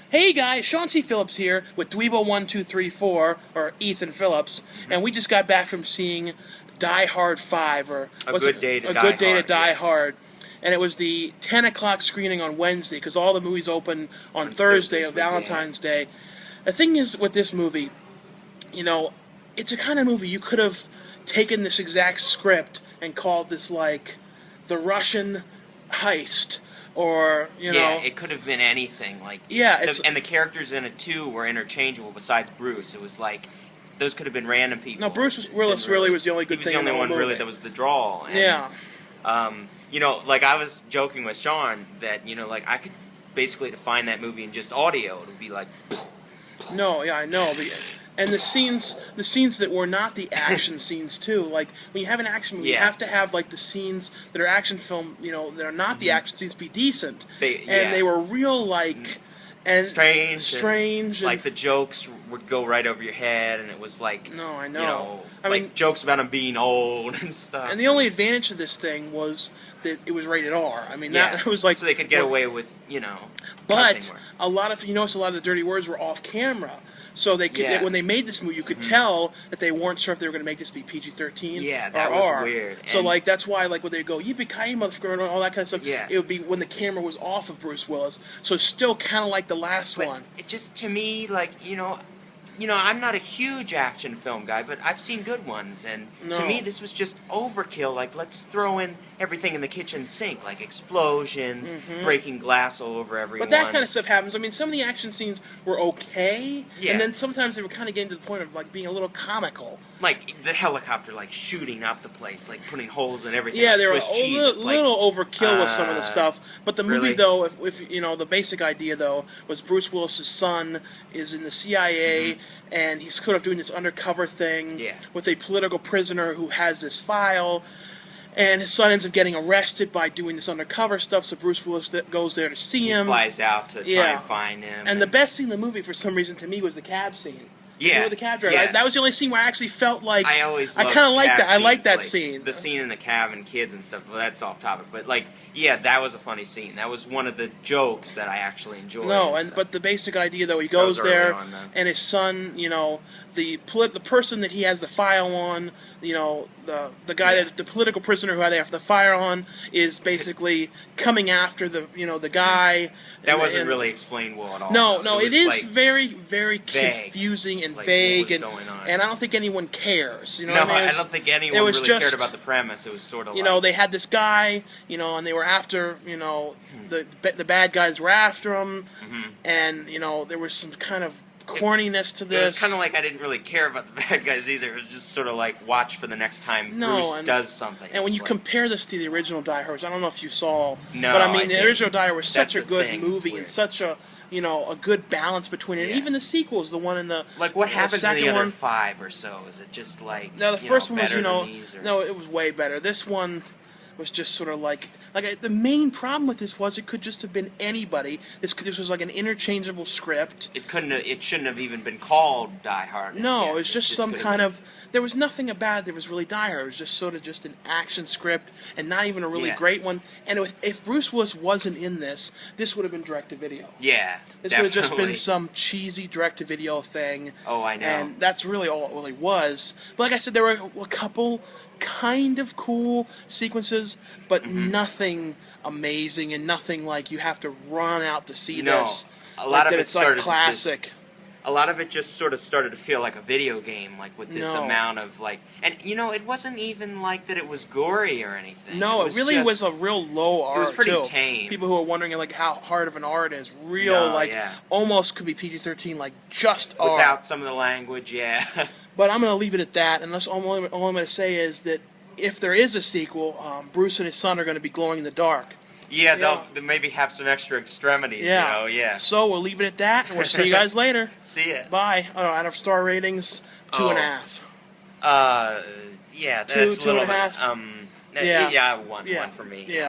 Hey guys, Sean C. Phillips here with Dweebo1234, or Ethan Phillips, and we just got back from seeing Die Hard 5, or A Good Day to Die Hard. And it was the 10 o'clock screening on Wednesday, because all the movies open on Thursday of Valentine's Day. The thing is with this movie, you know, it's a kind of movie you could have taken this exact script and called this, like, the Russian heist. Or, you know... Yeah, it could have been anything. Like, and the characters in it, too, were interchangeable besides Bruce. It was like, those could have been random people. No, Bruce Willis really was the only good thing in the He was the only one, movie. really, that was the draw. And, yeah. You know, like, I was joking with Sean that, you know, like, I could basically define that movie in just audio. It would be like... No, yeah, I know. And the scenes that were not the action scenes too. Like when you have an action movie, you have to have like the scenes that are action film. You know, that are not the action scenes be decent. They were real like and strange. And, like the jokes would go right over your head, and it was like I know. You know, I mean, jokes about him being old and stuff. And the only advantage of this thing was that it was rated R. I mean, that was like so they could get away with But a lot of a lot of the dirty words were off camera. So they could, when they made this movie, you could tell that they weren't sure if they were going to make this be PG-13 yeah, that or was R. weird. So like that's why like when they go yippee-ki-yay motherfucker and all that kind of stuff, it would be when the camera was off of Bruce Willis. So it's still kind of like the last one. It just to me like I'm not a huge action film guy, but I've seen good ones, and to me this was just overkill. Like, let's throw in everything in the kitchen sink, like explosions, breaking glass all over everyone. But that kind of stuff happens. I mean, some of the action scenes were okay, and then sometimes they were kind of getting to the point of like being a little comical. Like the helicopter, like shooting up the place, like putting holes in everything. Yeah, like they were Swiss a little overkill with some of the stuff. But the movie, though, if the basic idea though was Bruce Willis's son is in the CIA, and he's sort of doing this undercover thing with a political prisoner who has this file. And his son ends up getting arrested by doing this undercover stuff, so Bruce Willis goes there to see him. He flies out to try and find him. And the best scene in the movie, for some reason, to me, was the cab scene. Yeah. The cab driver. That was the only scene where I actually felt like... I kind of like that. I like that scene. The scene in the cab and kids and stuff, well, that's off topic. But, like, yeah, that was a funny scene. That was one of the jokes that I actually enjoyed. But the basic idea, though, he goes there, and his son, the person that he has the file on, the guy, the political prisoner who they have the fire on, is basically coming after the guy. That wasn't really explained well at all. No, it is very, very confusing and vague, and I don't think anyone cares. I don't think anyone really cared about the premise. It was sort of they had this guy, and they were after, the bad guys were after him, and there was some kind of corniness to this. It was kind of like I didn't really care about the bad guys either. It was just sort of like watch for the next time Bruce does something. And when you compare this to the original Die Hard, I don't know if you saw, but I mean the original Die Hard was such a good movie and such a a good balance between it. And even the sequels, the one in the what happens in the other 5 or so? Is it just like the first one was no, it was way better. This one was just sort of like the main problem with this was it could just have been anybody. This was like an interchangeable script. It shouldn't have even been called Die Hard. No, it was just some kind of. There was nothing about it that was really Die Hard. It was just sort of just an action script and not even a really great one. And if Bruce Willis wasn't in this would have been direct-to-video. Yeah, this would have just been some cheesy direct-to-video thing. Oh, I know. And that's really all it really was. But like I said, there were a couple kind of cool sequences, but nothing amazing and nothing like you have to run out to see this. A lot of it started classic. A lot of it just sort of started to feel like a video game, like with this amount of and it wasn't even like that it was gory or anything. No, it really was a real low R. It was pretty tame. People who are wondering like how hard of an R it is, almost could be PG-13, like just R. Without some of the language, But I'm going to leave it at that, unless all I'm going to say is that if there is a sequel, Bruce and his son are going to be glowing in the dark. Yeah, they'll maybe have some extra extremities, So we'll leave it at that, and we'll see you guys later. See ya. Bye. Out of star ratings, 2.5. Yeah, that's 2.5. one for me. Yeah.